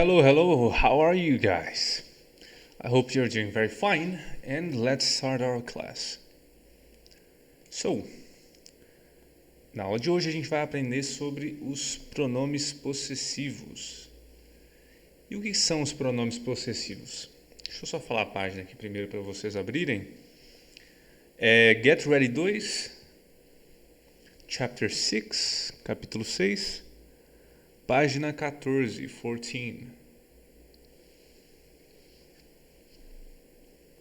Hello, how are you guys? I hope you're doing very fine, and let's start our class. So, na aula de hoje a gente vai aprender sobre os pronomes possessivos. E o que são os pronomes possessivos? Deixa eu só falar a página aqui primeiro para vocês abrirem. Get Ready 2, Chapter 6, capítulo 6, página 14, 14.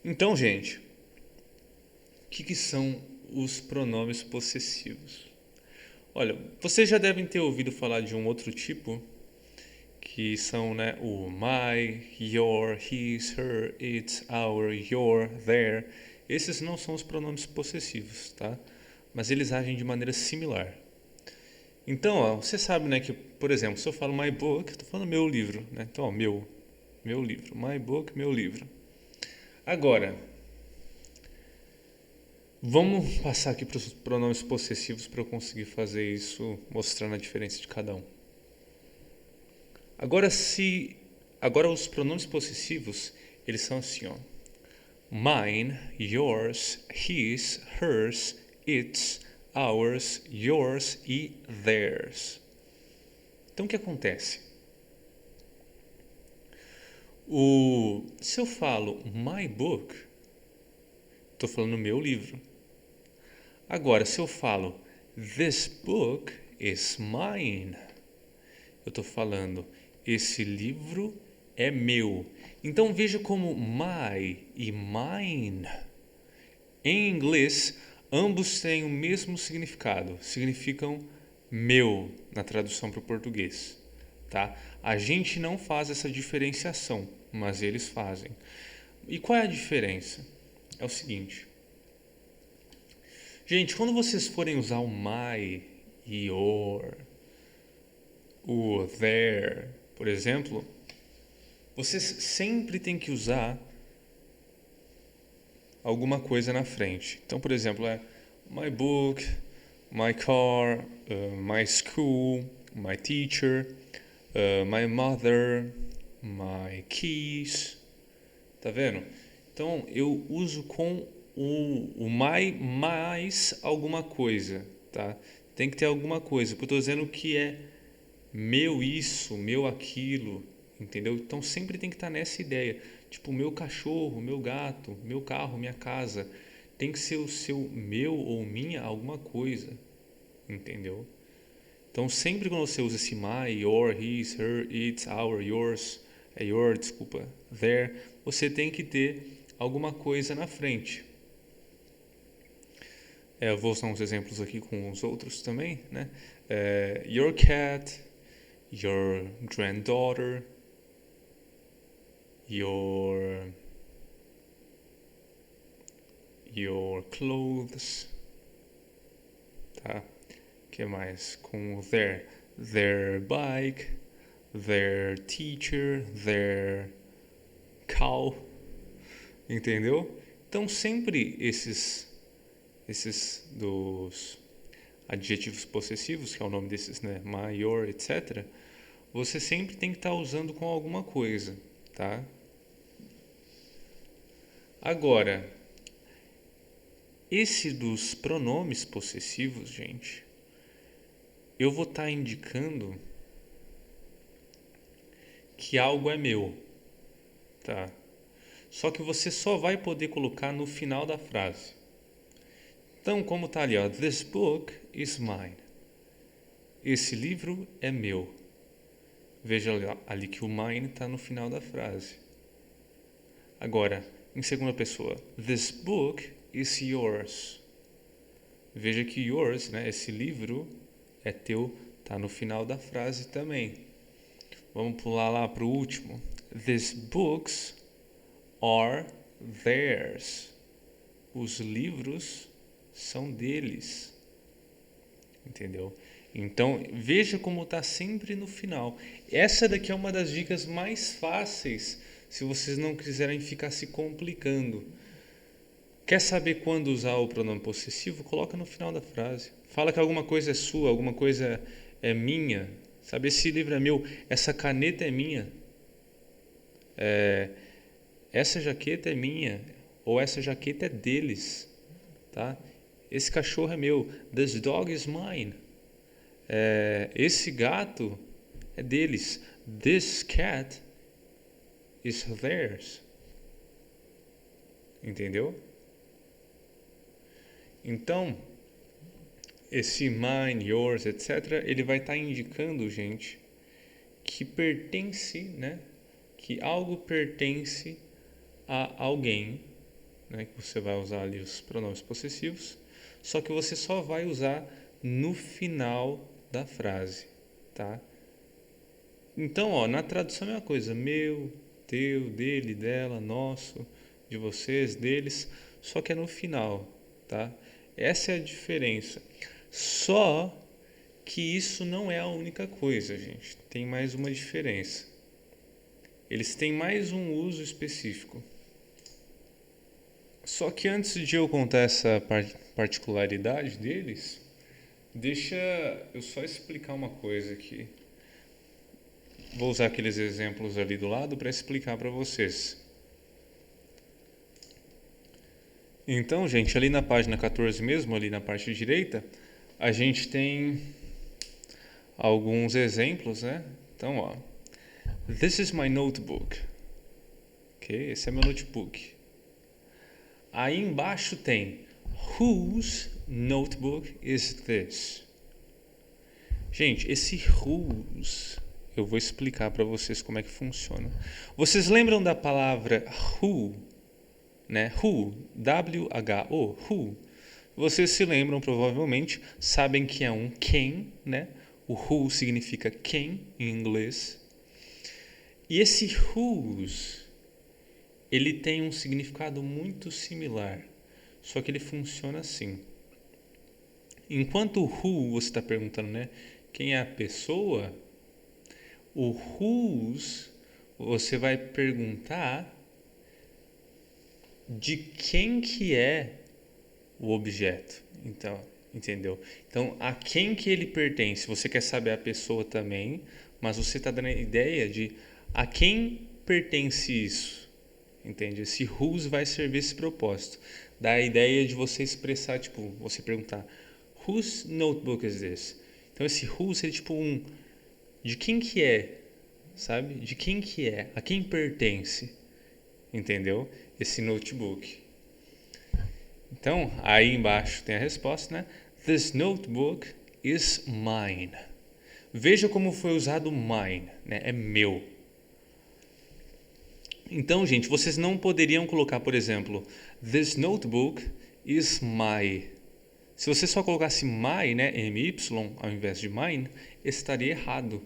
Então, gente, o que são os pronomes possessivos? Olha, vocês já devem ter ouvido falar de um outro tipo, que são, o my, your, his, her, its, our, your, their. Esses não são os pronomes possessivos, tá? Mas eles agem de maneira similar. Então, você sabe, que, por exemplo, se eu falo my book, estou falando meu livro, né? Então, meu livro, my book, meu livro. Agora, vamos passar aqui para os pronomes possessivos para eu conseguir fazer isso, mostrando a diferença de cada um. Agora os pronomes possessivos, eles são assim, ó. Mine, yours, his, hers, its, ours, yours e theirs. Então o que acontece? Se eu falo my book, estou falando meu livro. Agora, se eu falo this book is mine, eu estou falando esse livro é meu. Então veja como my e mine, em inglês, ambos têm o mesmo significado. Significam meu na tradução para o português. Tá? A gente não faz essa diferenciação, mas eles fazem. E qual é a diferença? É o seguinte. Gente, quando vocês forem usar o my, your, o their, por exemplo, vocês sempre têm que usar alguma coisa na frente. Então, por exemplo, my book, my car, my school, my teacher, my mother, my keys. Tá vendo? Então, eu uso com o my mais alguma coisa, tá? Tem que ter alguma coisa, porque eu tô dizendo que é meu isso, meu aquilo, entendeu? Então, sempre tem que estar nessa ideia. Tipo, meu cachorro, meu gato, meu carro, minha casa. Tem que ser o seu meu ou minha alguma coisa, entendeu? Então, sempre quando você usa esse my, your, his, her, its, our, yours, their, você tem que ter alguma coisa na frente. Eu vou usar uns exemplos aqui com os outros também, né? Your cat, your granddaughter, your clothes, tá? Que mais? Com their bike, their teacher, their cow, entendeu? Então sempre esses dos adjetivos possessivos, que é o nome desses, my, your, etc. Você sempre tem que estar usando com alguma coisa, tá? Agora, esse dos pronomes possessivos, gente, eu vou estar indicando que algo é meu, tá? Só que você só vai poder colocar no final da frase. Então, como está ali, ó, this book is mine. Esse livro é meu. Veja ali que o mine está no final da frase. Agora, em segunda pessoa, this book is yours. Veja que yours, esse livro é teu, está no final da frase também. Vamos pular lá para o último. These books are theirs. Os livros são deles. Entendeu? Então, veja como está sempre no final. Essa daqui é uma das dicas mais fáceis se vocês não quiserem ficar se complicando. Quer saber quando usar o pronome possessivo? Coloca no final da frase. Fala que alguma coisa é sua, alguma coisa é minha. Sabe, esse livro é meu, essa caneta é minha. é, essa jaqueta é minha, ou essa jaqueta é deles, tá? Esse cachorro é meu. This dog is mine. Esse gato é deles. This cat is theirs. Entendeu? Então, esse mine, yours, etc., ele vai estar indicando, gente, que pertence, né? Que algo pertence a alguém, né? Que você vai usar ali os pronomes possessivos, só que você só vai usar no final da frase, tá? Então, ó, na tradução é uma coisa, meu, teu, dele, dela, nosso, de vocês, deles, só que é no final, tá? Essa é a diferença. Só que isso não é a única coisa, gente. Tem mais uma diferença. Eles têm mais um uso específico. Só que antes de eu contar essa particularidade deles, deixa eu só explicar uma coisa aqui. Vou usar aqueles exemplos ali do lado para explicar para vocês. Então, gente, ali na página 14 mesmo, ali na parte direita, a gente tem alguns exemplos, né? Então, ó, this is my notebook. Ok, esse é meu notebook. Aí embaixo tem whose notebook is this? Gente, esse whose eu vou explicar para vocês como é que funciona. Vocês lembram da palavra who, né? Who, W-H-O, who. Vocês se lembram provavelmente, sabem que é um quem, né? O who significa quem em inglês. E esse whose, ele tem um significado muito similar, só que ele funciona assim. Enquanto o who você está perguntando, né? Quem é a pessoa? O whose você vai perguntar de quem que é o objeto. Então, entendeu? Então, a quem que ele pertence? Você quer saber a pessoa também, mas você está dando a ideia de a quem pertence isso. Entende? Esse whose vai servir esse propósito. Dá a ideia de você expressar, tipo, você perguntar whose notebook is this? Então, esse whose é tipo de quem que é, sabe? De quem que é? A quem pertence? Entendeu? Esse notebook. Então, aí embaixo tem a resposta, né? This notebook is mine. Veja como foi usado mine, né? É meu. Então, gente, vocês não poderiam colocar, por exemplo, this notebook is my. Se você só colocasse my, né, my, ao invés de mine, estaria errado.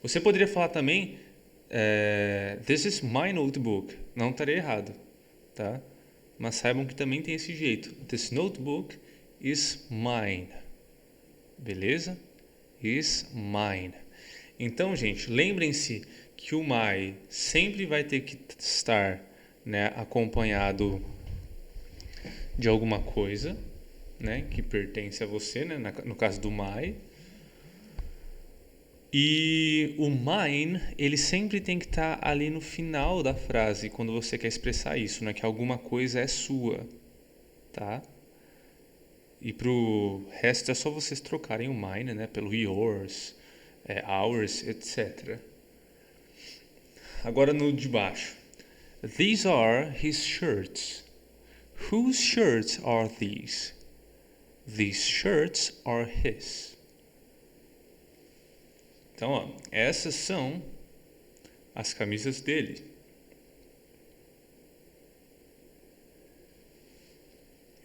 Você poderia falar também, this is my notebook. Não estaria errado, tá? Mas saibam que também tem esse jeito. This notebook is mine. Beleza? Is mine. Então, gente, lembrem-se que o my sempre vai ter que estar, né, acompanhado de alguma coisa, né, que pertence a você, né, no caso do my. E o mine, ele sempre tem que estar ali no final da frase, quando você quer expressar isso, né, que alguma coisa é sua, tá? E pro resto é só vocês trocarem o mine, né, pelo yours, ours, etc. Agora no de baixo. These are his shirts. Whose shirts are these? These shirts are his. Então, ó, essas são as camisas dele.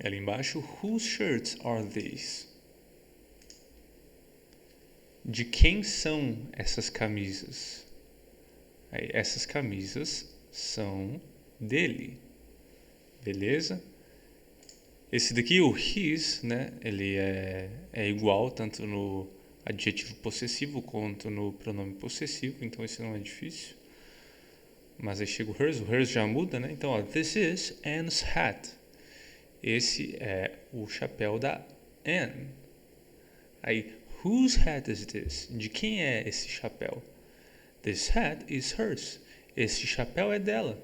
Ali embaixo, whose shirts are these? De quem são essas camisas? Aí, essas camisas são dele. Beleza? Esse daqui, o his, né? Ele é igual tanto no adjetivo possessivo quanto no pronome possessivo, então esse não é difícil. Mas aí chega o hers já muda, né? Então, ó, this is Anne's hat. Esse é o chapéu da Anne. Aí, whose hat is this? De quem é esse chapéu? This hat is hers. Esse chapéu é dela.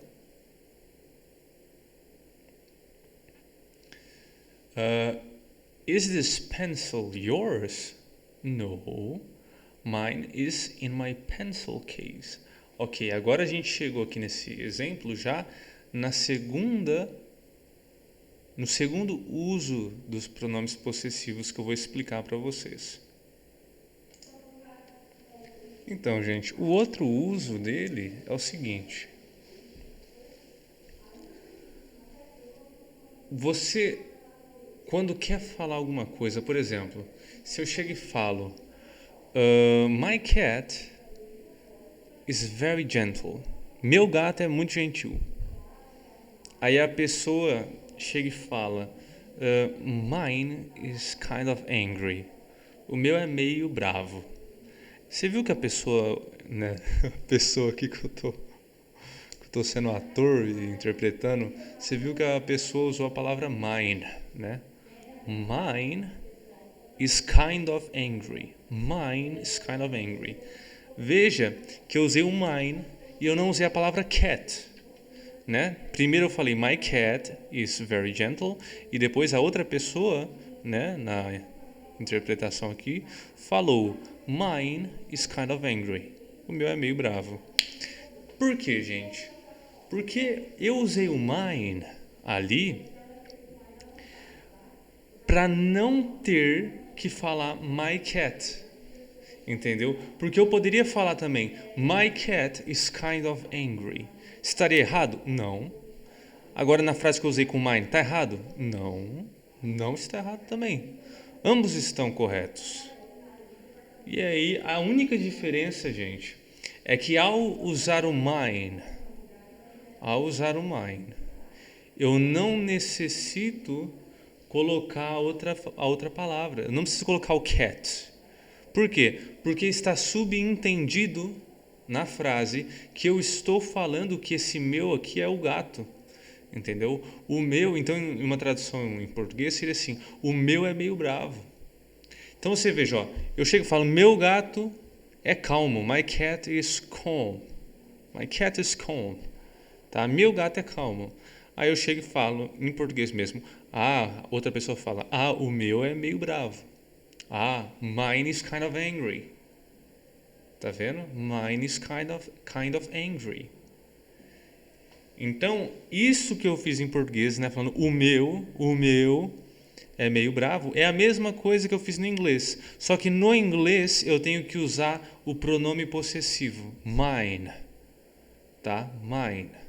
Is this pencil yours? No. Mine is in my pencil case. Ok, agora a gente chegou aqui nesse exemplo já no segundo uso dos pronomes possessivos que eu vou explicar para vocês. Então, gente, o outro uso dele é o seguinte. Você, quando quer falar alguma coisa, por exemplo, se eu chego e falo My cat is very gentle. Meu gato é muito gentil. Aí a pessoa chega e fala Mine is kind of angry. O meu é meio bravo. Você viu que a pessoa, né, a pessoa aqui que eu tô sendo ator e interpretando, você viu que a pessoa usou a palavra mine, né? Mine is kind of angry. Mine is kind of angry. Veja que eu usei o mine e eu não usei a palavra cat, né? Primeiro eu falei my cat is very gentle e depois a outra pessoa, né, na interpretação aqui, falou mine is kind of angry. O meu é meio bravo. Por quê, gente? Porque eu usei o mine ali para não ter que falar my cat. Entendeu? Porque eu poderia falar também my cat is kind of angry. Estaria errado? Não. Agora na frase que eu usei com mine, está errado? Não. Não está errado também. Ambos estão corretos. E aí a única diferença, gente, é que ao usar o mine, eu não necessito colocar a outra palavra. Eu não preciso colocar o cat. Por quê? Porque está subentendido na frase que eu estou falando que esse meu aqui é o gato. Entendeu? O meu, então, em uma tradução em português seria assim: o meu é meio bravo. Então você veja, ó, eu chego e falo: meu gato é calmo. My cat is calm. My cat is calm. Tá? Meu gato é calmo. Aí eu chego e falo, em português mesmo, outra pessoa fala, o meu é meio bravo. Mine is kind of angry. Tá vendo? Mine is kind of angry. Então, isso que eu fiz em português, né, falando o meu é meio bravo, é a mesma coisa que eu fiz no inglês. Só que no inglês eu tenho que usar o pronome possessivo, mine. Tá? Mine.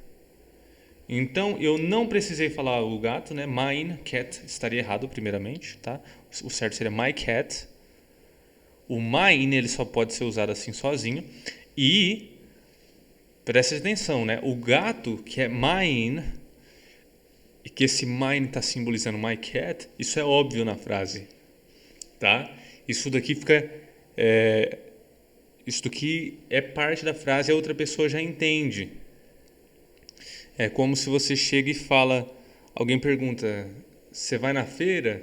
Então, eu não precisei falar o gato, né? Mine, cat, estaria errado primeiramente, tá? O certo seria my cat. O mine, ele só pode ser usado assim sozinho. E, preste atenção, né? O gato, que é mine, e que esse mine está simbolizando my cat, isso é óbvio na frase, tá? Isso daqui fica... isso daqui é parte da frase e a outra pessoa já entende. É como se você chega e fala, alguém pergunta, você vai na feira?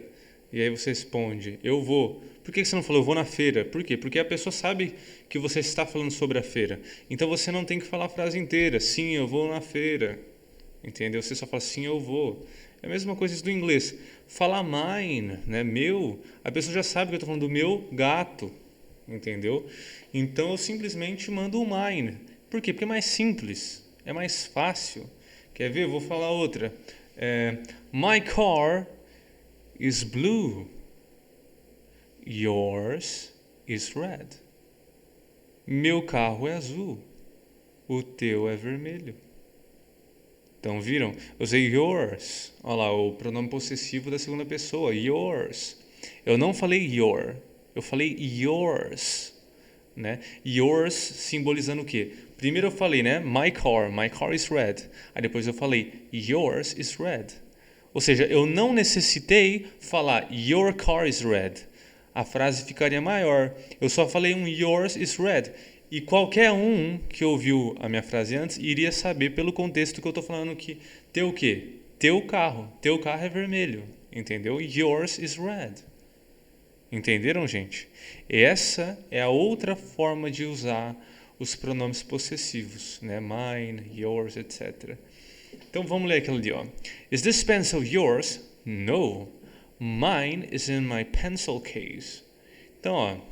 E aí você responde, eu vou. Por que você não falou, eu vou na feira? Por quê? Porque a pessoa sabe que você está falando sobre a feira. Então você não tem que falar a frase inteira, sim, eu vou na feira. Entendeu? Você só fala, sim, eu vou. É a mesma coisa do inglês. Falar mine, né, meu, a pessoa já sabe que eu estou falando do meu gato. Entendeu? Então eu simplesmente mando o mine. Por quê? Porque é mais simples, é mais fácil. Quer ver? Eu vou falar outra. My car is blue. Yours is red. Meu carro é azul. O teu é vermelho. Então, viram? Eu usei yours. Olha lá, o pronome possessivo da segunda pessoa. Yours. Eu não falei your. Eu falei yours. Né? Yours simbolizando o quê? Primeiro eu falei, né? My car is red. Aí depois eu falei, yours is red. Ou seja, eu não necessitei falar, your car is red. A frase ficaria maior. Eu só falei yours is red. E qualquer um que ouviu a minha frase antes iria saber pelo contexto que eu estou falando que teu o quê? Teu carro é vermelho. Entendeu? Yours is red. Entenderam, gente? Essa é a outra forma de usar os pronomes possessivos, né? Mine, yours, etc. Então vamos ler aquilo ali, ó. Is this pencil yours? No. Mine is in my pencil case. Então, ó.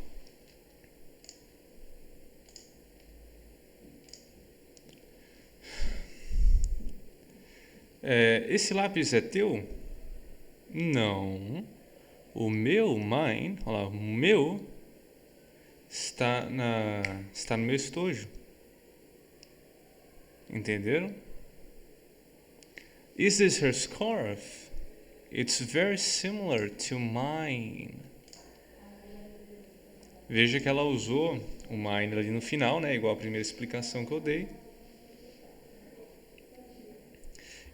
Esse lápis é teu? Não. O meu, mine, olha lá, o meu está no meu estojo. Entenderam? Is this her scarf? It's very similar to mine. Veja que ela usou o mine ali no final, né? Igual a primeira explicação que eu dei.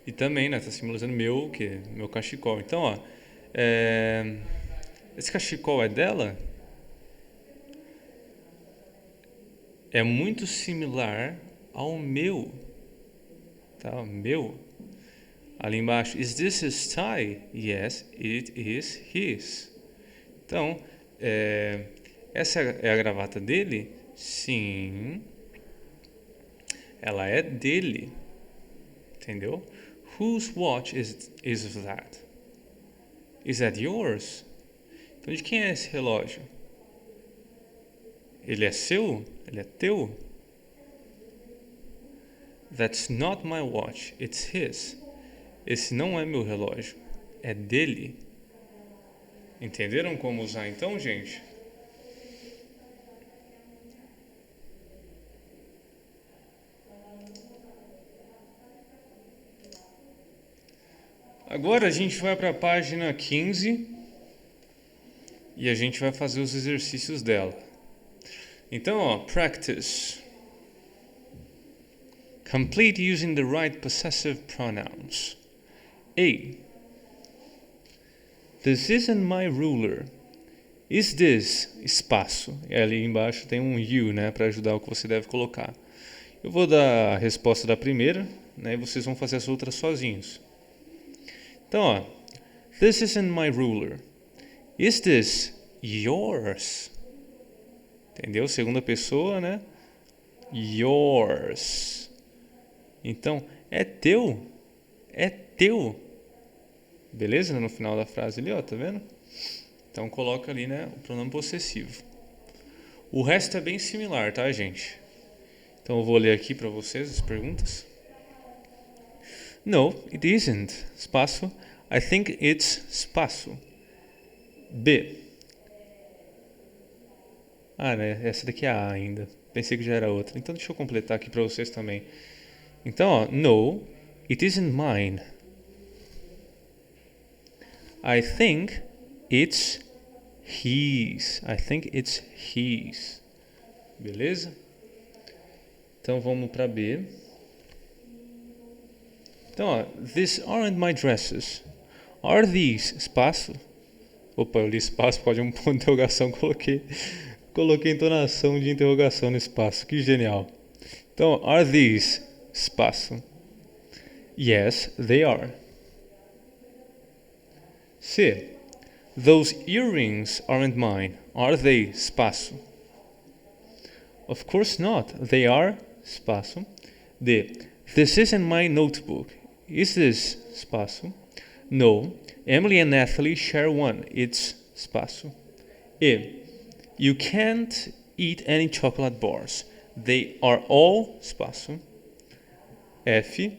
E também, né? Tá simbolizando meu cachecol. Então, ó. Esse cachecol é dela? É muito similar ao meu. Tá? O meu. Ali embaixo. Is this his tie? Yes, it is his. Então, essa é a gravata dele? Sim. Ela é dele. Entendeu? Whose watch is that? Is that yours? Então, de quem é esse relógio? Ele é seu? Ele é teu? That's not my watch, it's his. Esse não é meu relógio, é dele. Entenderam como usar então, gente? Agora a gente vai para a página 15 e a gente vai fazer os exercícios dela. Então, ó, practice. Complete using the right possessive pronouns. A. This isn't my ruler. Is this, espaço. E ali embaixo tem um you, né, para ajudar o que você deve colocar. Eu vou dar a resposta da primeira, né, e vocês vão fazer as outras sozinhos. Então, ó, this isn't my ruler. Is this yours? Entendeu? Segunda pessoa, né? Yours. Então, é teu. É teu. Beleza? No final da frase ali, ó, tá vendo? Então, coloca ali, né, o pronome possessivo. O resto é bem similar, tá, gente? Então, eu vou ler aqui para vocês as perguntas. No, it isn't. Espaço. I think it's espaço. B. Ah, né? Essa daqui é a ainda. Pensei que já era outra. Então, deixa eu completar aqui para vocês também. Então, ó, no, it isn't mine. I think it's his. I think it's his. Beleza? Então, vamos para B. Então, ó, these aren't my dresses. Are these? Espaço. Opa, eu li espaço por causa de um ponto de interrogação. Coloquei entonação de interrogação no espaço. Que genial. Então, are these? Espaço. Yes, they are. C. Those earrings aren't mine. Are they? Espaço. Of course not. They are? Espaço. D. This isn't my notebook. Is this? Espaço. No. Emily and Natalie share one. It's espaço. E. You can't eat any chocolate bars. They are all espaço. F.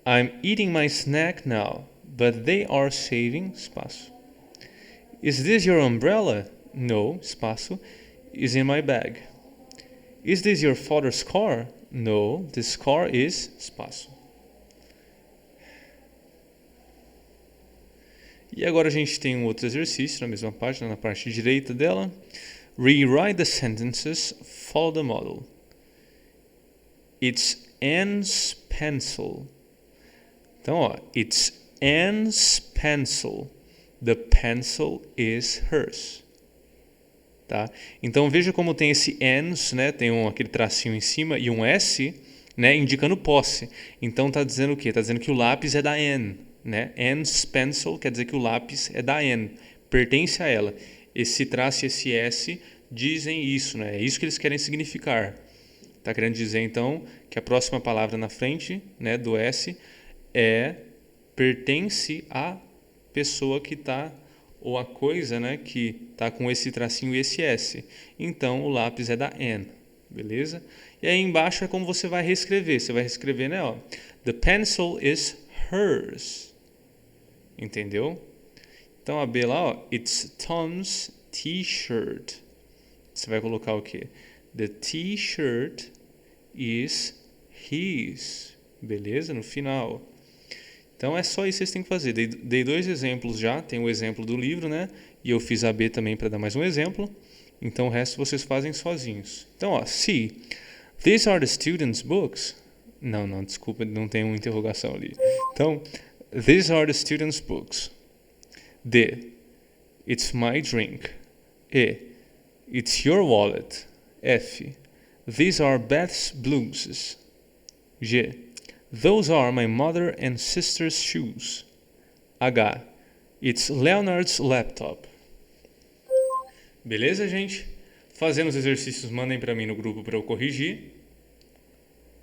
I'm eating my snack now, but they are saving espaço. Is this your umbrella? No, espaço. Is in my bag. Is this your father's car? No, this car is espaço. E agora a gente tem um outro exercício na mesma página, na parte direita dela. Rewrite the sentences, follow the model. It's Anne's pencil. Então, ó, it's Anne's pencil. The pencil is hers. Tá? Então, veja como tem esse Anne's, né? Tem aquele tracinho em cima e um S, né? Indicando posse. Então, tá dizendo o quê? Tá dizendo que o lápis é da Anne. Né? Anne's pencil quer dizer que o lápis é da Anne, pertence a ela. Esse traço e esse S dizem isso, né? É isso que eles querem significar. Está querendo dizer, então, que a próxima palavra na frente, né, do S pertence à pessoa que está, ou a coisa, né, que está com esse tracinho e esse S. Então, o lápis é da N, beleza? E aí embaixo é como você vai reescrever. Você vai reescrever, né, ó. The pencil is hers. Entendeu? Então, a B lá, ó. It's Tom's t-shirt. Você vai colocar o quê? The t-shirt is his. Beleza? No final. Então é só isso que vocês têm que fazer. Dei 2 exemplos já. Tem o exemplo do livro, né? E eu fiz a B também para dar mais um exemplo. Então o resto vocês fazem sozinhos. Então, ó, see. These are the students' books. Não, desculpa, não tem uma interrogação ali. Então, these are the students' books. D. It's my drink. E. It's your wallet. F. These are Beth's blouses. G. Those are my mother and sister's shoes. H. It's Leonard's laptop. Beleza, gente? Fazendo os exercícios, mandem para mim no grupo para eu corrigir.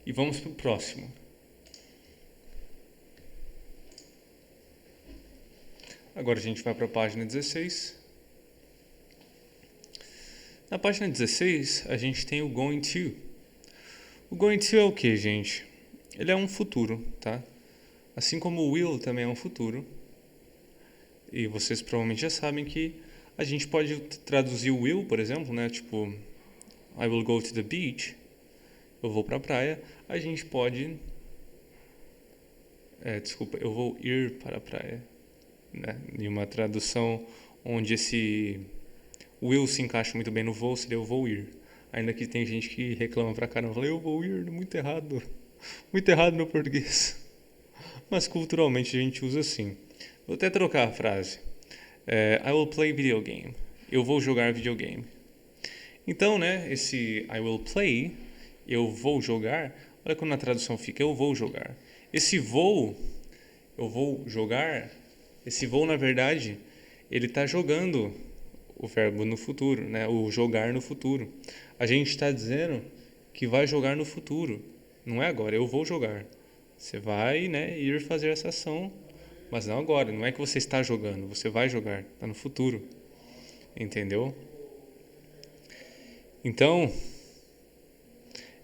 E vamos para o próximo. Agora a gente vai para a página 16. Na página 16, a gente tem o going to. O going to é o que, gente? Ele é um futuro, tá? Assim como o will também é um futuro. E vocês provavelmente já sabem que a gente pode traduzir o will, por exemplo, né? Tipo, I will go to the beach. Eu vou para a praia. A gente pode... eu vou ir para a praia. Né? Em uma tradução onde esse will se encaixa muito bem no vou, seria eu vou ir. Ainda que tem gente que reclama pra caramba, fala, eu vou ir, muito errado no português. Mas culturalmente a gente usa assim. Vou até trocar a frase. I will play video game. Eu vou jogar videogame. Então, né, esse I will play, eu vou jogar, olha como na tradução fica, eu vou jogar. Esse vou, eu vou jogar, esse vou, na verdade, ele está jogando o verbo no futuro, né, o jogar no futuro. A gente está dizendo que vai jogar no futuro. Não é agora, eu vou jogar. Você vai, né, ir fazer essa ação, mas não agora. Não é que você está jogando, você vai jogar. Está no futuro. Entendeu? Então,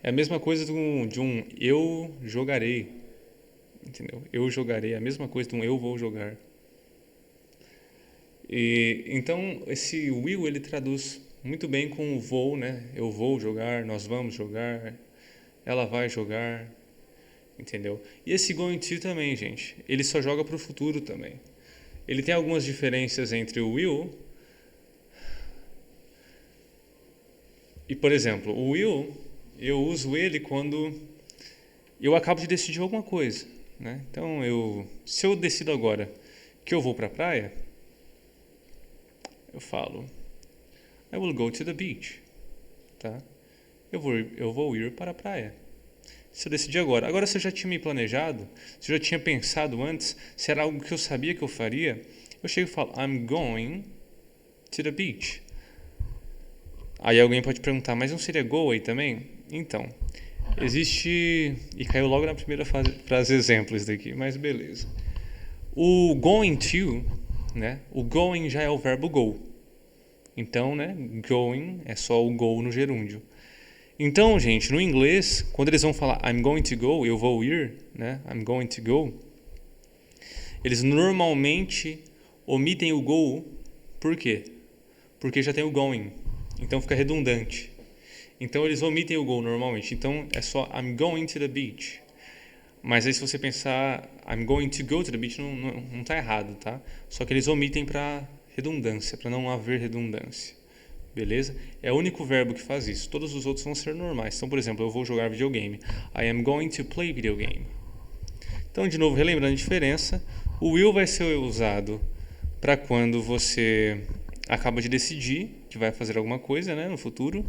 é a mesma coisa de um eu jogarei. Entendeu? Eu jogarei. É a mesma coisa de um eu vou jogar. E, então, esse will, ele traduz muito bem com o vou, né? Eu vou jogar, nós vamos jogar, ela vai jogar, entendeu? E esse going to também, gente, ele só joga para o futuro também. Ele tem algumas diferenças entre o will e, por exemplo, o will, eu uso ele quando eu acabo de decidir alguma coisa, né? Então, se eu decido agora que eu vou para a praia, eu falo I will go to the beach, tá? Eu vou ir para a praia. Se eu decidir agora. Agora, se eu já tinha me planejado, se eu já tinha pensado antes, se era algo que eu sabia que eu faria, eu chego e falo I'm going to the beach. Aí alguém pode perguntar, mas não seria go aí também? Então, existe... E caiu logo na primeira frase exemplos daqui, mas beleza. O going to, né? O going já é o verbo go. Então, né, going é só o go no gerúndio. Então, gente, no inglês, quando eles vão falar I'm going to go, eu vou ir, né, I'm going to go, eles normalmente omitem o go, por quê? Porque já tem o going, então fica redundante. Então, eles omitem o go normalmente. Então, é só I'm going to the beach. Mas aí, se você pensar I'm going to go to the beach, não tá errado, tá? Só que eles omitem para redundância, para não haver redundância. Beleza? É o único verbo que faz isso. Todos os outros vão ser normais. Então, por exemplo, eu vou jogar videogame. I am going to play video game. Então, de novo, relembrando a diferença, o will vai ser usado para quando você acaba de decidir que vai fazer alguma coisa, né, no futuro.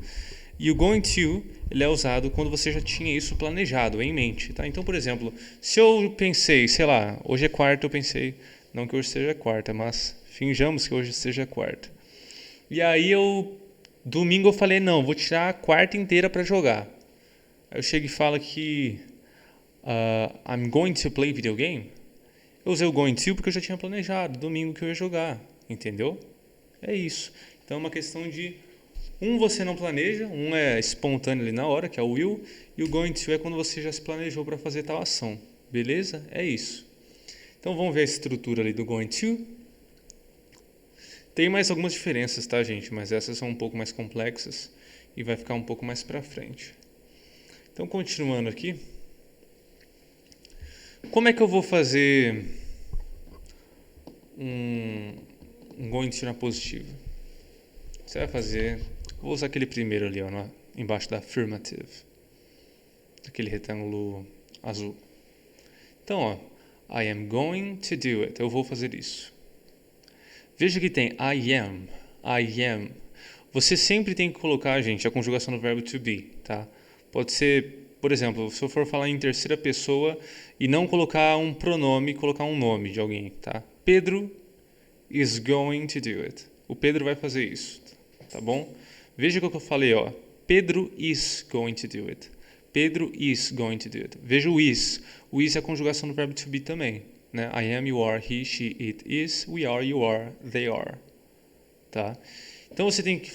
E o going to, ele é usado quando você já tinha isso planejado, em mente, tá? Então, por exemplo, se eu pensei, sei lá, hoje é quarta, eu pensei, não que hoje seja quarta, mas finjamos que hoje seja quarta. E aí domingo eu falei, não, vou tirar a quarta inteira para jogar. Aí eu chego e falo que I'm going to play video game. Eu usei o going to porque eu já tinha planejado, domingo que eu ia jogar, entendeu? É isso. Então é uma questão de você não planeja, um é espontâneo ali na hora, que é o will, e o going to é quando você já se planejou para fazer tal ação. Beleza? É isso. Então vamos ver a estrutura ali do going to. Tem mais algumas diferenças, tá, gente? Mas essas são um pouco mais complexas e vai ficar um pouco mais pra frente. Então, continuando aqui. Como é que eu vou fazer um going to na positiva? Você vai fazer... Vou usar aquele primeiro ali, ó, embaixo da affirmative. Aquele retângulo azul. Então, ó. I am going to do it. Eu vou fazer isso. Veja que tem I am. I am. Você sempre tem que colocar, gente, a conjugação do verbo to be, tá? Pode ser, por exemplo, se eu for falar em terceira pessoa e não colocar um pronome, colocar um nome de alguém, tá? Pedro is going to do it. O Pedro vai fazer isso, tá bom? Veja o que eu falei, ó. Pedro is going to do it. Pedro is going to do it. Veja o is. O is é a conjugação do verbo to be também, né? I am, you are, he, she, it, is, we are, you are, they are. Tá? Então você tem que...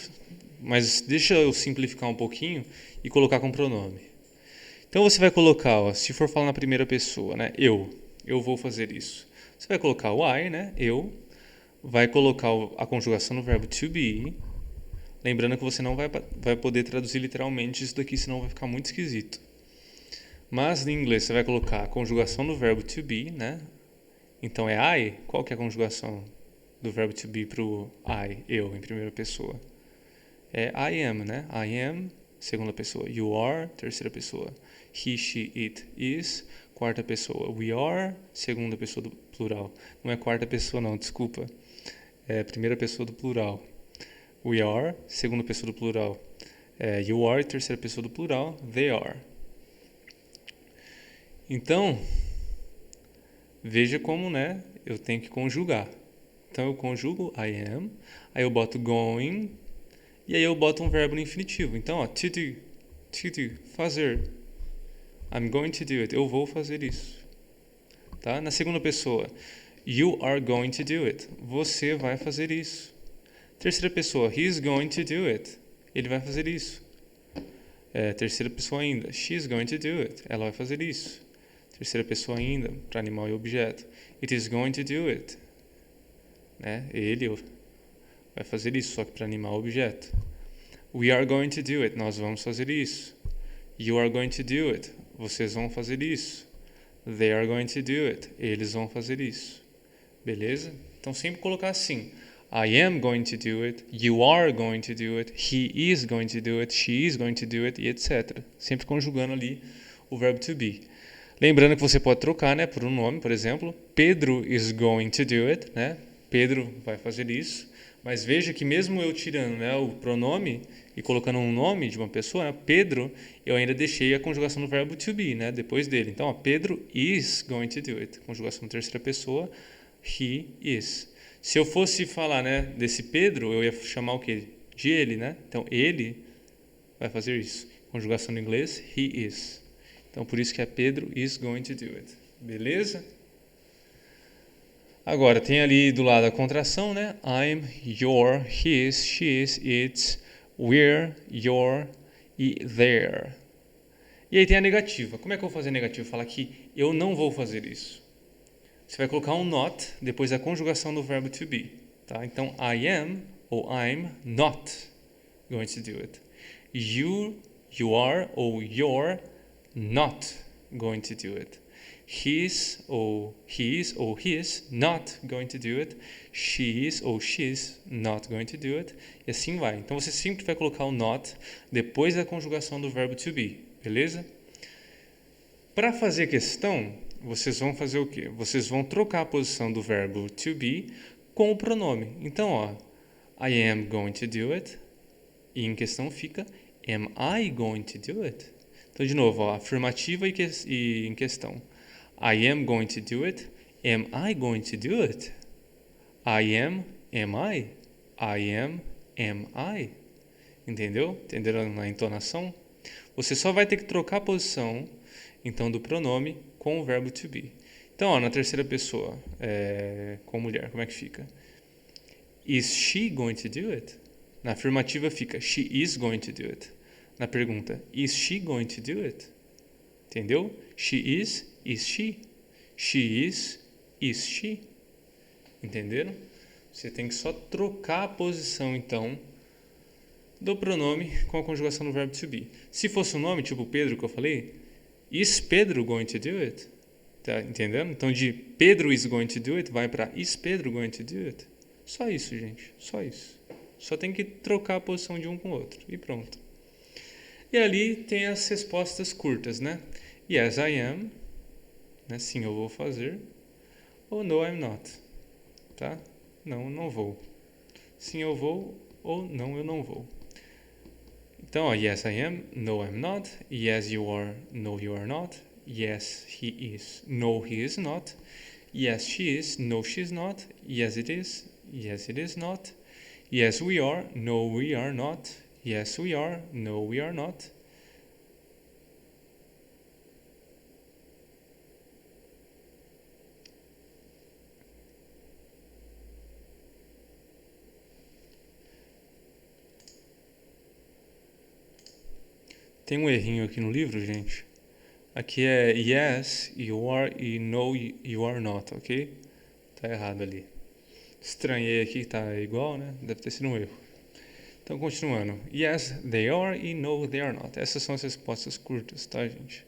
Mas deixa eu simplificar um pouquinho e colocar com pronome. Então você vai colocar, ó, se for falar na primeira pessoa, né? Eu vou fazer isso. Você vai colocar o I, né? Eu. Vai colocar a conjugação do verbo to be. Lembrando que você não vai poder traduzir literalmente isso daqui, senão vai ficar muito esquisito. Mas em inglês você vai colocar a conjugação do verbo to be, né? Então é I. Qual que é a conjugação do verbo to be pro I, eu, em primeira pessoa? É I am, né? I am, segunda pessoa. You are, terceira pessoa. He, she, it, is, quarta pessoa. We are, segunda pessoa do plural. Não é quarta pessoa não, desculpa. É primeira pessoa do plural. We are, segunda pessoa do plural. You are, terceira pessoa do plural. They are. Então, veja como, né, eu tenho que conjugar. Então eu conjugo I am, aí eu boto going, e aí eu boto um verbo no infinitivo. Então, ó, to do, fazer. I'm going to do it, eu vou fazer isso. Tá? Na segunda pessoa, you are going to do it, você vai fazer isso. Terceira pessoa, he is going to do it, ele vai fazer isso. Terceira pessoa ainda, she is going to do it, ela vai fazer isso. Terceira pessoa ainda, para animal e objeto, it is going to do it, né? Ele vai fazer isso, só que para animal e objeto. We are going to do it, nós vamos fazer isso. You are going to do it, vocês vão fazer isso. They are going to do it, eles vão fazer isso. Beleza? Então sempre colocar assim. I am going to do it, you are going to do it, he is going to do it, she is going to do it, e etc. Sempre conjugando ali o verbo to be. Lembrando que você pode trocar, né, por um nome, por exemplo. Pedro is going to do it, né? Pedro vai fazer isso. Mas veja que mesmo eu tirando, né, o pronome e colocando um nome de uma pessoa, né, Pedro, eu ainda deixei a conjugação do verbo to be, né, depois dele. Então, ó, Pedro is going to do it. Conjugação terceira pessoa, he is. Se eu fosse falar, né, desse Pedro, eu ia chamar o quê? De ele, né? Então, ele vai fazer isso. Conjugação no inglês, he is. Então, por isso que é Pedro is going to do it. Beleza? Agora, tem ali do lado a contração, né? I'm, your, his, she's, it's, we're, your e there. E aí tem a negativa. Como é que eu vou fazer a negativa? Falar que eu não vou fazer isso. Você vai colocar um not depois da conjugação do verbo to be. Tá? Então, I am ou I'm not going to do it. You are ou you're not going to do it. He is ou he's not going to do it. She is ou she's not going to do it. E assim vai. Então você sempre vai colocar o not depois da conjugação do verbo to be. Beleza? Para fazer questão, vocês vão fazer o quê? Vocês vão trocar a posição do verbo to be com o pronome. Então, ó, I am going to do it. E em questão fica am I going to do it? Então, de novo, ó, afirmativa e em questão. I am going to do it. Am I going to do it? I am I? I am I? Entendeu? Entenderam a entonação? Você só vai ter que trocar a posição, então, do pronome com o verbo to be. Então, ó, na terceira pessoa, com mulher, como é que fica? Is she going to do it? Na afirmativa fica she is going to do it. Na pergunta, is she going to do it? Entendeu? She is she. She is she. Entenderam? Você tem que só trocar a posição, então, do pronome com a conjugação do verbo to be. Se fosse um nome, tipo Pedro, que eu falei, is Pedro going to do it? Tá entendendo? Então, de Pedro is going to do it, vai para is Pedro going to do it? Só isso, gente. Só isso. Só tem que trocar a posição de um com o outro. E pronto. E ali tem as respostas curtas, né? Yes, I am. Né? Sim, eu vou fazer. Ou no, I'm not. Tá? Não, não vou. Sim, eu vou. Ou não, eu não vou. Então, ó, yes, I am. No, I'm not. Yes, you are. No, you are not. Yes, he is. No, he is not. Yes, she is. No, she is not. Yes, it is. Yes, it is not. Yes, we are. No, we are not. Yes, we are. No, we are not. Tem um errinho aqui no livro, gente. Aqui é yes, you are e no, you are not, ok? Tá errado ali. Estranhei aqui que tá igual, né? Deve ter sido um erro. Então, continuando. Yes, they are e no, they are not. Essas são as respostas curtas, tá, gente?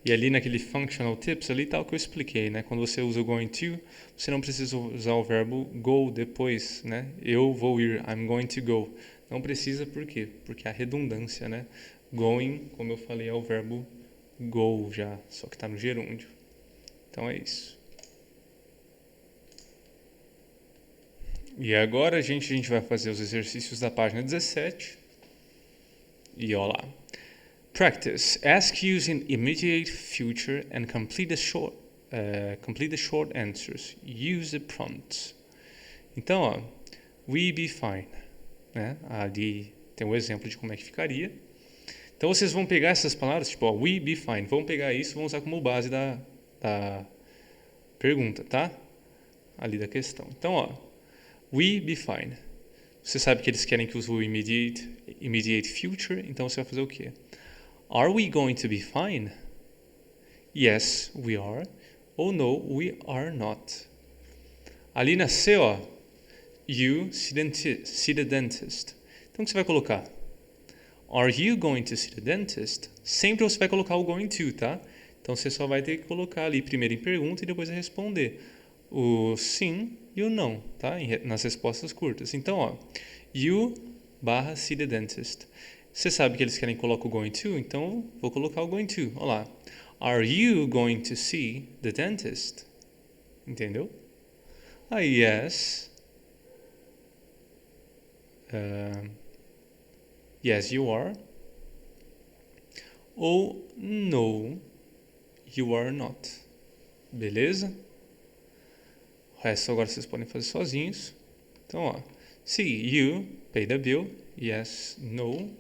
E ali naquele functional tips, ali tá o que eu expliquei, né? Quando você usa o going to, você não precisa usar o verbo go depois, né? Eu vou ir, I'm going to go. Não precisa, por quê? Porque a redundância, né? Going, como eu falei, é o verbo go já, só que tá no gerúndio. Então é isso. E agora a gente vai fazer os exercícios da página 17. E ó lá. Practice. Ask using immediate future and complete the short answers. Use the prompts. Então, ó, we be fine. Né? Ali tem um exemplo de como é que ficaria. Então, vocês vão pegar essas palavras, tipo, ó, we be fine. Vamos pegar isso e vamos usar como base da pergunta, tá? Ali da questão. Então, ó, we be fine. Você sabe que eles querem que use o immediate future, então você vai fazer o quê? Are we going to be fine? Yes, we are. Ou no, we are not. Ali na C, ó, you see the dentist. Então o que você vai colocar? Are you going to see the dentist? Sempre você vai colocar o going to, tá? Então você só vai ter que colocar ali primeiro em pergunta e depois responder o sim e o não, tá? Nas respostas curtas. Então, ó, you / see the dentist. Você sabe que eles querem colocar o going to, então vou colocar o going to. Olha lá. Are you going to see the dentist? Entendeu? Yes. Yes, you are. Ou no, you are not. Beleza? O resto agora vocês podem fazer sozinhos. Então, ó. See, you pay the bill. Yes, no.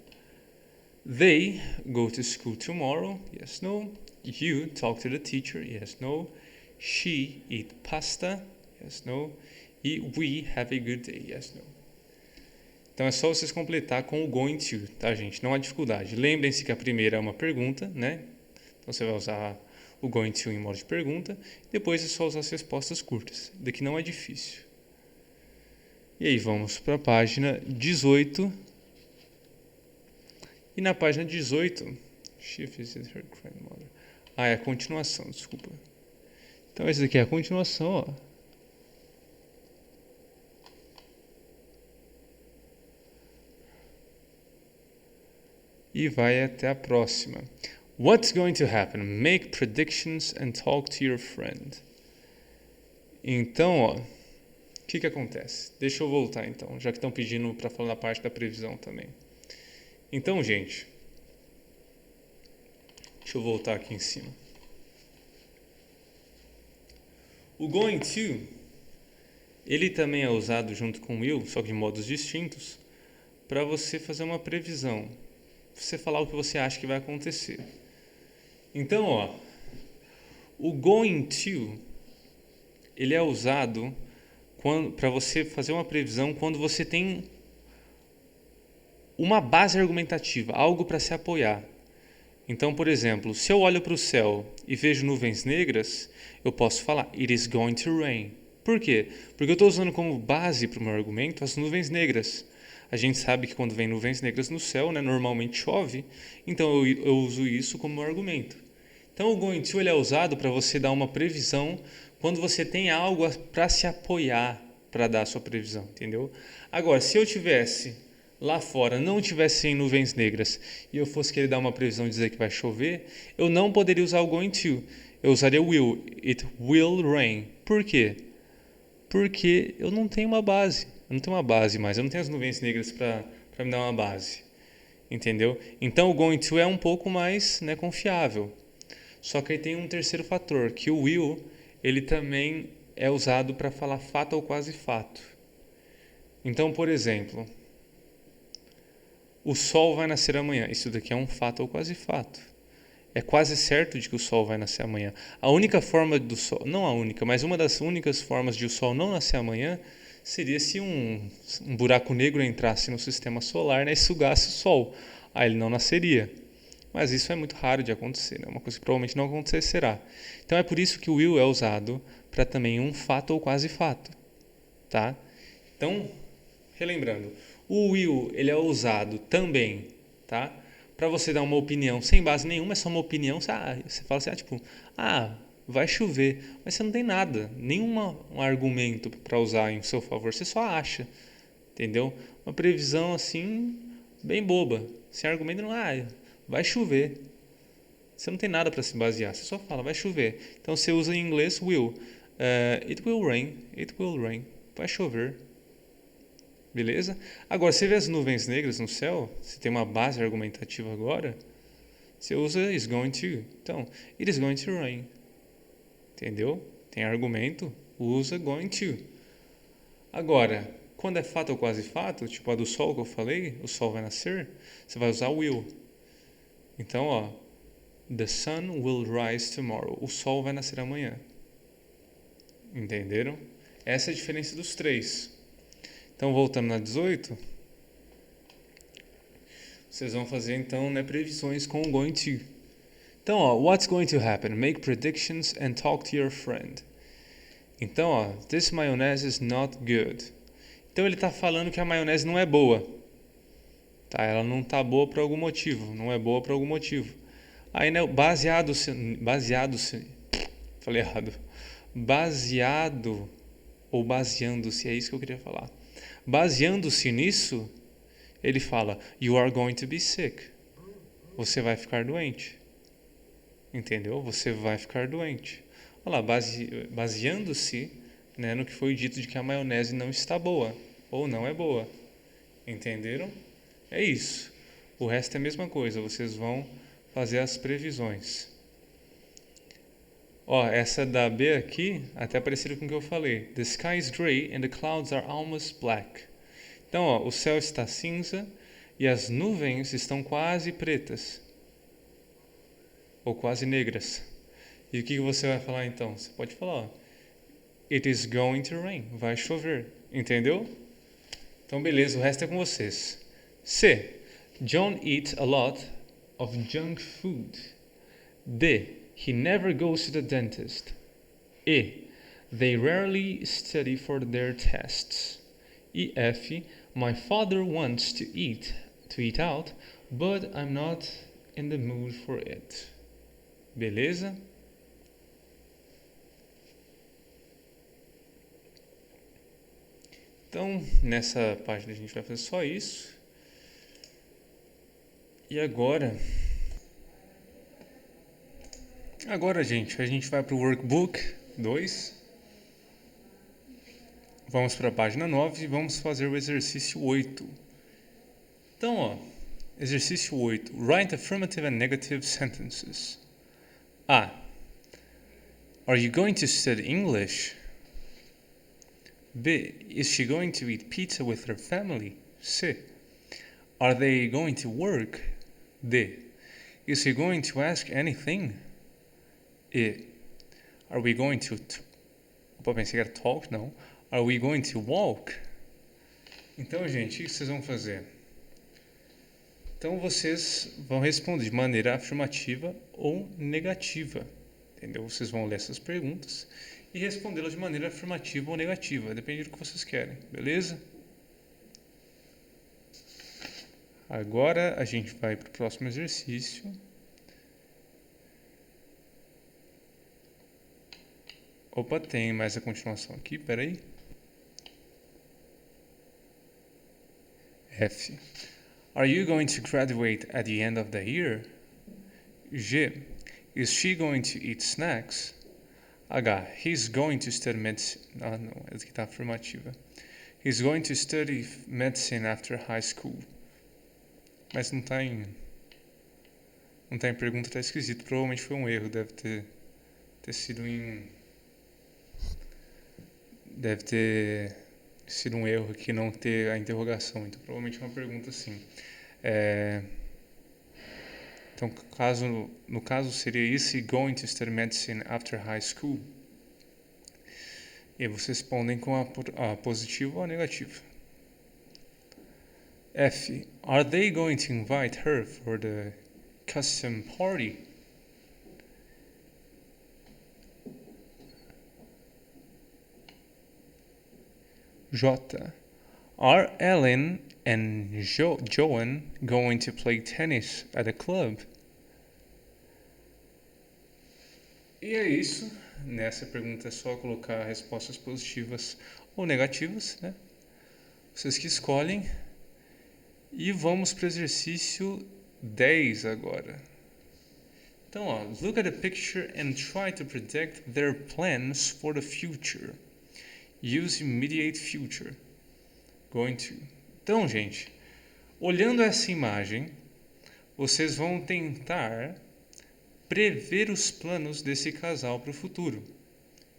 They go to school tomorrow. Yes, no. You talk to the teacher. Yes, no. She eat pasta. Yes, no. E we have a good day. Yes, no. Então é só vocês completar com o going to, tá, gente? Não há dificuldade. Lembrem-se que a primeira é uma pergunta, né? Então você vai usar o going to em modo de pergunta. Depois é só usar as respostas curtas. Daqui não é difícil. E aí vamos para a página 18. E na página 18, she visited her grandmother. É a continuação, desculpa. Então essa daqui é a continuação, ó. E vai até a próxima. What's going to happen? Make predictions and talk to your friend. Então, ó, o que acontece? Deixa eu voltar então, já que estão pedindo para falar na parte da previsão também. Então, gente, deixa eu voltar aqui em cima. O going to, ele também é usado junto com will, só que de modos distintos, para você fazer uma previsão. Você falar o que você acha que vai acontecer. Então, ó, o going to, ele é usado para você fazer uma previsão quando você tem uma base argumentativa, algo para se apoiar. Então, por exemplo, se eu olho para o céu e vejo nuvens negras, eu posso falar It is going to rain. Por quê? Porque eu estou usando como base para o meu argumento as nuvens negras. A gente sabe que quando vem nuvens negras no céu, né, normalmente chove, então eu uso isso como argumento. Então o going to ele é usado para você dar uma previsão quando você tem algo para se apoiar para dar a sua previsão, entendeu? Agora, se eu tivesse lá fora, não tivesse nuvens negras e eu fosse querer dar uma previsão e dizer que vai chover, eu não poderia usar o going to. Eu usaria will. It will rain. Por quê? Porque eu não tenho uma base. Eu não tenho uma base mais. Eu não tenho as nuvens negras para me dar uma base. Entendeu? Então o going to é um pouco mais, né, confiável. Só que aí tem um terceiro fator, que o will, ele também é usado para falar fato ou quase fato. Então, por exemplo, o sol vai nascer amanhã. Isso daqui é um fato ou quase fato. É quase certo de que o sol vai nascer amanhã. A única forma do sol, não a única, mas uma das únicas formas de o sol não nascer amanhã seria se um buraco negro entrasse no sistema solar, né, e sugasse o sol. Aí ele não nasceria. Mas isso é muito raro de acontecer, né? Uma coisa que provavelmente não acontecerá. Então é por isso que o will é usado para também um fato ou quase fato, tá? Então, relembrando, o will ele é usado também, tá? Para você dar uma opinião sem base nenhuma, é só uma opinião. Você fala assim, tipo, vai chover, mas você não tem nada, nenhum argumento para usar em seu favor, você só acha, entendeu? Uma previsão assim, bem boba, sem argumento, não, vai chover. Você não tem nada para se basear, você só fala, vai chover. Então você usa em inglês will. It will rain, it will rain, vai chover. Beleza? Agora, você vê as nuvens negras no céu, você tem uma base argumentativa agora, você usa is going to. Então, it is going to rain. Entendeu? Tem argumento, usa going to. Agora, quando é fato ou quase fato, tipo a do sol que eu falei, o sol vai nascer, você vai usar will. Então, ó, the sun will rise tomorrow. O sol vai nascer amanhã. Entenderam? Essa é a diferença dos três. Então, voltando na 18, vocês vão fazer então, né, previsões com o going to. Então, ó, what's going to happen? Make predictions and talk to your friend. Então, ó, this mayonnaise is not good. Então ele está falando que a maionese não é boa. Tá? Ela não está boa por algum motivo, não é boa por algum motivo. Aí, né, falei errado. Baseado ou baseando-se, é isso que eu queria falar. Baseando-se nisso, ele fala, you are going to be sick. Você vai ficar doente. Entendeu? Você vai ficar doente. Olha lá, baseando-se, né, no que foi dito de que a maionese não está boa ou não é boa. Entenderam? É isso. O resto é a mesma coisa. Vocês vão fazer as previsões. Ó, essa da B aqui, até parecido com o que eu falei. The sky is gray and the clouds are almost black. Então, ó, o céu está cinza e as nuvens estão quase pretas. Ou quase negras. E o que você vai falar então? Você pode falar, ó, it is going to rain. Vai chover. Entendeu? Então, beleza, o resto é com vocês. C. John eats a lot of junk food. D. He never goes to the dentist. E. They rarely study for their tests. E. F. My father wants to eat out, but I'm not in the mood for it. Beleza? Então, nessa página a gente vai fazer só isso. E agora, gente, a gente vai para o Workbook 2. Vamos para a página 9 e vamos fazer o exercício 8. Então, ó, exercício 8. Write affirmative and negative sentences. A. Are you going to study English? B. Is she going to eat pizza with her family? C. Are they going to work? D. Is he going to ask anything? E. Are we going to... Opa, pensei que era talk, não. Are we going to walk? Então, gente, o que vocês vão fazer? Então, vocês vão responder de maneira afirmativa ou negativa. Entendeu? Vocês vão ler essas perguntas e respondê-las de maneira afirmativa ou negativa. Depende do que vocês querem, beleza? Agora a gente vai para o próximo exercício. Opa, tem mais a continuação aqui, peraí. F. Are you going to graduate at the end of the year? G. Is she going to eat snacks? H. He's going to study medicine. Ah, não, essa aqui tá afirmativa. He's going to study medicine after high school. Mas não tá em pergunta, tá esquisito. Provavelmente foi um erro, deve ter sido em... Deve ter sido um erro aqui não ter a interrogação. Então, provavelmente é uma pergunta assim. Então, no caso seria: Is he going to study medicine after high school? E vocês respondem com a positiva ou a negativa. F. Are they going to invite her for the custom party? J. Are Ellen and Joan going to play tennis at a club? E é isso. Nessa pergunta é só colocar respostas positivas ou negativas, né? Vocês que escolhem. E vamos para o exercício 10 agora. Então, ó, look at the picture and try to predict their plans for the future. Use immediate future. Going to. Então, gente, olhando essa imagem, vocês vão tentar prever os planos desse casal para o futuro.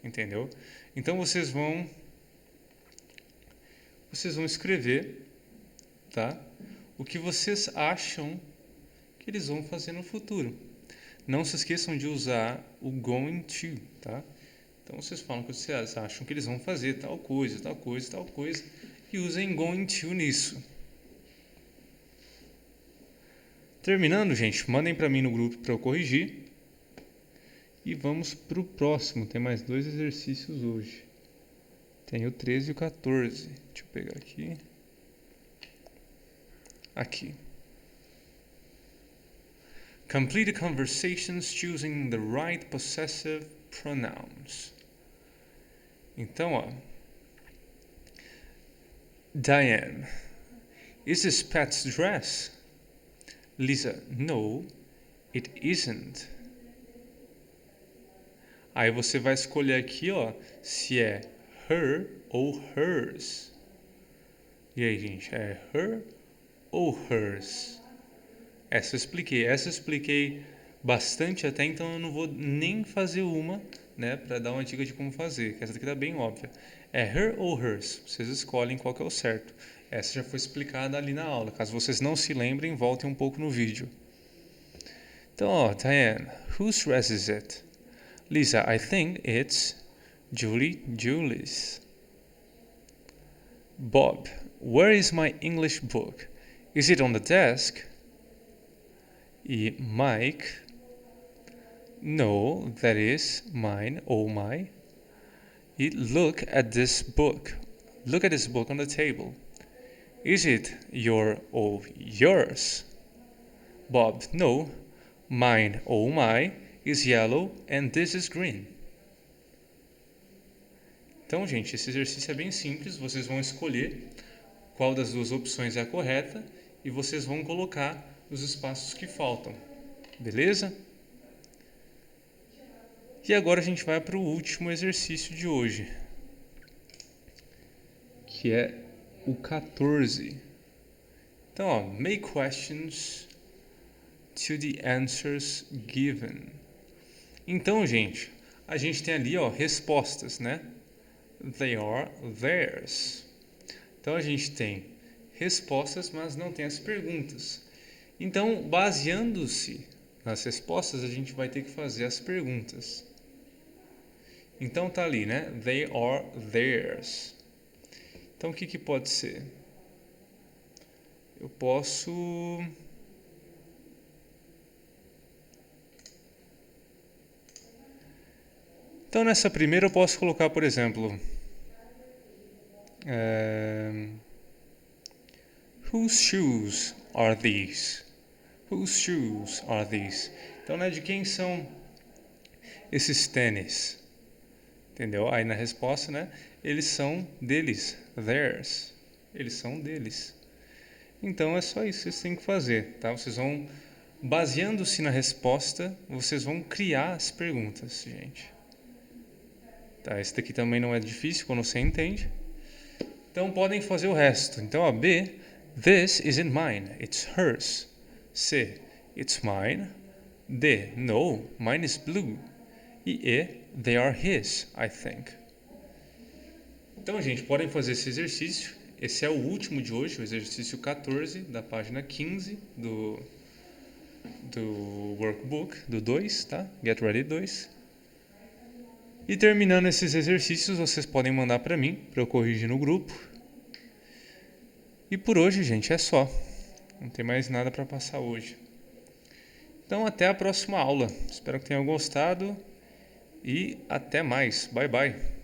Entendeu? Então, vocês vão escrever, tá? O que vocês acham que eles vão fazer no futuro. Não se esqueçam de usar o going to, tá? Então vocês falam que vocês acham que eles vão fazer tal coisa, tal coisa, tal coisa, e usem going to nisso. Terminando, gente, mandem para mim no grupo para eu corrigir. E vamos para o próximo. Tem mais 2 exercícios hoje. Tem o 13 e o 14. Deixa eu pegar aqui. Aqui. Complete the conversations choosing the right possessive pronouns. Então, ó. Diane. Is this Pat's dress? Lisa. No, it isn't. Aí você vai escolher aqui, ó, se é her ou hers. E aí, gente, é her ou hers? Essa eu expliquei bastante até, então eu não vou nem fazer uma, né, para dar uma dica de como fazer, que essa daqui tá bem óbvia. É her ou hers? Vocês escolhem qual que é o certo. Essa já foi explicada ali na aula. Caso vocês não se lembrem, voltem um pouco no vídeo. Então, ó, Diane, whose dress is it? Lisa, I think it's Julie's. Bob, where is my English book? Is it on the desk? E Mike, no, that is mine, oh my. E look at this book. Look at this book on the table. Is it your or yours? Bob, no, mine, oh my, is yellow and this is green. Então, gente, esse exercício é bem simples. Vocês vão escolher qual das duas opções é a correta e vocês vão colocar os espaços que faltam. Beleza? E agora a gente vai para o último exercício de hoje, que é o 14. Então, ó, make questions to the answers given. Então, gente, a gente tem ali, ó, respostas, né? They are theirs. Então a gente tem respostas, mas não tem as perguntas. Então, baseando-se nas respostas, a gente vai ter que fazer as perguntas. Então tá ali, né? They are theirs. Então o que pode ser? Eu posso... Então nessa primeira eu posso colocar, por exemplo... Whose shoes are these? Whose shoes are these? Então, né, de quem são esses tênis? Entendeu? Aí na resposta, né, eles são deles, theirs. Eles são deles. Então é só isso que vocês têm que fazer, tá? Vocês vão, baseando-se na resposta, vocês vão criar as perguntas, gente. Tá? Esse daqui também não é difícil quando você entende. Então podem fazer o resto. Então a B, this isn't mine, it's hers. C, it's mine. D, no, mine is blue. E E, they are his, I think. Então, gente, podem fazer esse exercício. Esse é o último de hoje, o exercício 14 da página 15 do workbook, do 2, tá? Get Ready 2. E terminando esses exercícios, vocês podem mandar para mim, para eu corrigir no grupo. E por hoje, gente, é só. Não tem mais nada para passar hoje. Então, até a próxima aula. Espero que tenham gostado e até mais. Bye, bye.